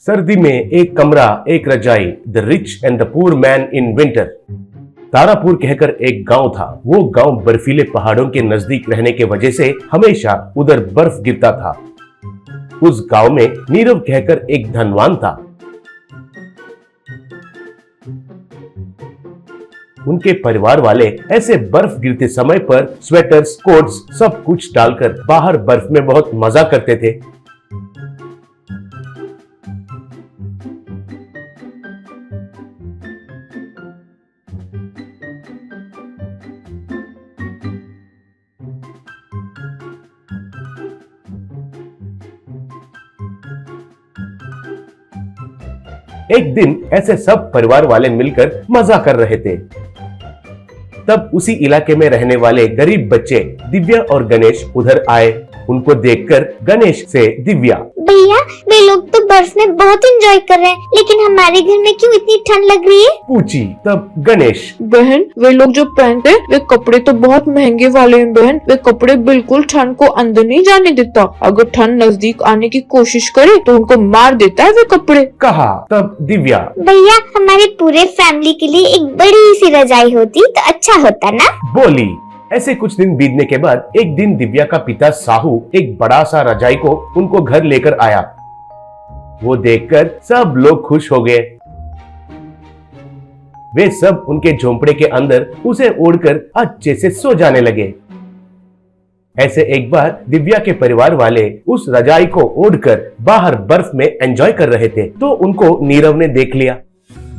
सर्दी में एक कमरा, एक रजाई, the rich and the poor man in winter. Tarapur कहकर एक गांव था। वो गांव बर्फीले पहाड़ों के नजदीक रहने के वजह से हमेशा उधर बर्फ गिरता था। उस गांव में नीरव कहकर एक धनवान था। उनके परिवार वाले ऐसे बर्फ गिरते समय पर स्वेटर्स, कोट्स सब कुछ डालकर बाहर बर्फ में बहुत मजा करते थे। एक दिन ऐसे सब परिवार वाले मिलकर मजा कर रहे थे। तब उसी इलाके में रहने वाले गरीब बच्चे दिव्या और गणेश उधर आए। उनको देखकर गणेश से दिव्या, भैया वे लोग तो बर्फ में बहुत एंजॉय कर रहे हैं, लेकिन हमारे घर में क्यों इतनी ठंड लग रही है? पूछी। तब गणेश, बहन वे लोग जो पहनते वे कपड़े तो बहुत महंगे वाले हैं बहन। वे कपड़े बिल्कुल ठंड को अंदर नहीं जाने देता। अगर ठंड नजदीक आने की कोशिश करे तो उनको मार देता है वे कपड़े। कहा। तब दिव्या, भैया हमारे पूरे फैमिली के लिए एक बड़ी सी रजाई होती तो अच्छा होता ना? बोली। ऐसे कुछ दिन बीतने के बाद एक दिन दिव्या का पिता साहू एक बड़ा सा रजाई को उनको घर लेकर आया। वो देखकर सब लोग खुश हो गए। वे सब उनके झोंपड़े के अंदर उसे ओढ़कर अच्छे से सो जाने लगे। ऐसे एक बार दिव्या के परिवार वाले उस रजाई को ओढ़कर बाहर बर्फ में एंजॉय कर रहे थे तो उनको नीरव ने देख लिया।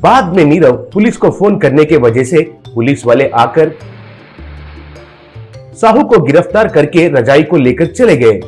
बाद में नीरव पुलिस को फोन करने के वजह से पुलिस वाले आकर साहू को गिरफ्तार करके रजाई को लेकर चले गए।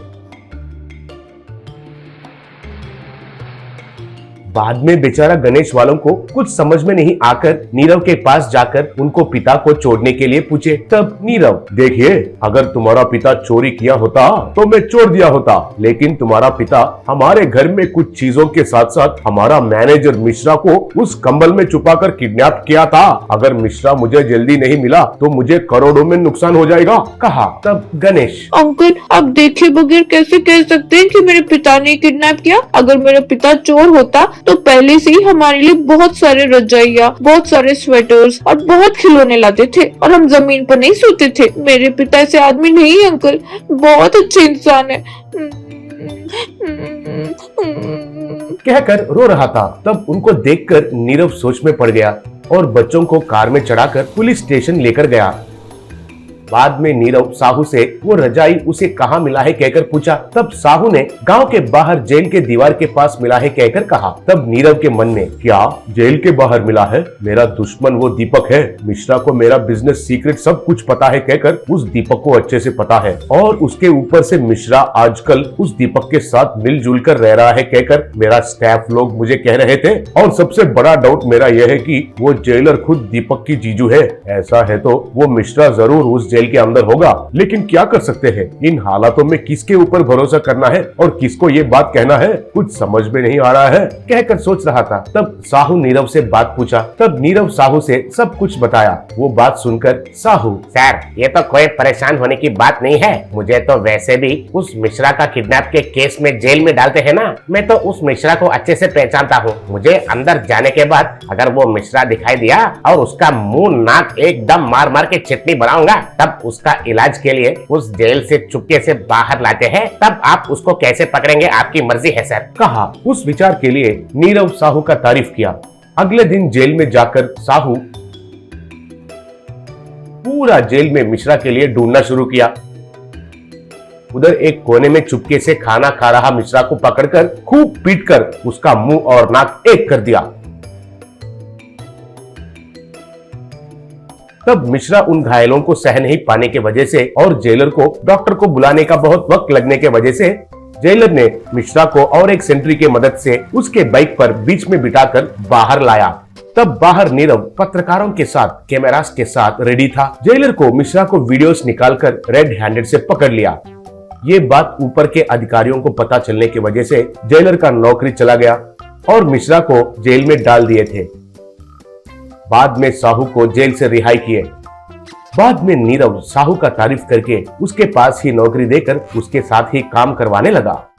बाद में बेचारा गणेश वालों को कुछ समझ में नहीं आकर नीरव के पास जाकर उनको पिता को छोड़ने के लिए पूछे। तब नीरव, देखिए अगर तुम्हारा पिता चोरी किया होता तो मैं छोड़ दिया होता, लेकिन तुम्हारा पिता हमारे घर में कुछ चीजों के साथ साथ हमारा मैनेजर मिश्रा को उस कंबल में छुपाकर किडनैप किया था। अगर मिश्रा मुझे जल्दी नहीं मिला तो मुझे करोड़ों में नुकसान हो जाएगा। कहा। तब गणेश, अंकल आप देखे बगैर कैसे कह सकते हैं कि मेरे पिता ने किडनैप किया? अगर मेरा पिता चोर होता तो पहले से ही हमारे लिए बहुत सारे रजाइयाँ, बहुत सारे स्वेटर्स और बहुत खिलौने लाते थे और हम जमीन पर नहीं सोते थे। मेरे पिता ऐसे आदमी नहीं है अंकल, बहुत अच्छे इंसान है। कहकर रो रहा था। तब उनको देखकर नीरव सोच में पड़ गया और बच्चों को कार में चढ़ाकर पुलिस स्टेशन लेकर गया। बाद में नीरव साहू से वो रजाई उसे कहाँ मिला है कहकर पूछा। तब साहू ने गांव के बाहर जेल के दीवार के पास मिला है कहकर कहा। तब नीरव के मन में, क्या जेल के बाहर मिला है? मेरा दुश्मन वो दीपक है। मिश्रा को मेरा बिजनेस सीक्रेट सब कुछ पता है कहकर उस दीपक को अच्छे से पता है और उसके ऊपर से मिश्रा आजकल उस दीपक के साथ मिलजुल कर रह रहा है कहकर मेरा स्टाफ लोग मुझे कह रहे थे। और सबसे बड़ा डाउट मेरा यह है कि वो जेलर खुद दीपक की जीजू है। ऐसा है तो वो मिश्रा जरूर उस जेल के अंदर होगा, लेकिन क्या कर सकते हैं? इन हालातों में किसके ऊपर भरोसा करना है और किसको ये बात कहना है, कुछ समझ में नहीं आ रहा है कहकर सोच रहा था। तब साहू नीरव से बात पूछा। तब नीरव साहू से सब कुछ बताया। वो बात सुनकर साहू, सर ये तो कोई परेशान होने की बात नहीं है। मुझे तो वैसे भी उस मिश्रा का किडनैप के केस में जेल में डालते हैं ना, मैं तो उस मिश्रा को अच्छे से पहचानता हूँ। मुझे अंदर जाने के बाद अगर वो मिश्रा दिखाई दिया और उसका मुंह नाक एकदम मार मार के चटनी बनाऊंगा, तब उसका इलाज के लिए उस जेल से चुपके से बाहर लाते हैं। तब आप उसको कैसे पकड़ेंगे आपकी मर्जी है सर। कहा। उस विचार के लिए नीरव साहू का तारीफ किया। अगले दिन जेल में जाकर साहू पूरा जेल में मिश्रा के लिए ढूंढना शुरू किया। उधर एक कोने में चुपके से खाना खा रहा मिश्रा को पकड़कर खूब पीटकर उसका मुंह और नाक एक कर दिया। तब मिश्रा उन घायलों को सह नहीं पाने के वजह से और जेलर को डॉक्टर को बुलाने का बहुत वक्त लगने के वजह से जेलर ने मिश्रा को और एक सेंट्री के मदद से उसके बाइक पर बीच में बिठाकर बाहर लाया। तब बाहर नीरव पत्रकारों के साथ, कैमरास के साथ रेडी था। जेलर को मिश्रा को वीडियोस निकालकर रेड हैंडेड से पकड़ लिया। ये बात ऊपर के अधिकारियों को पता चलने की वजह से जेलर का नौकरी चला गया और मिश्रा को जेल में डाल दिए थे। बाद में साहू को जेल से रिहाई किए। बाद में नीरव साहू का तारीफ करके उसके पास ही नौकरी देकर उसके साथ ही काम करवाने लगा।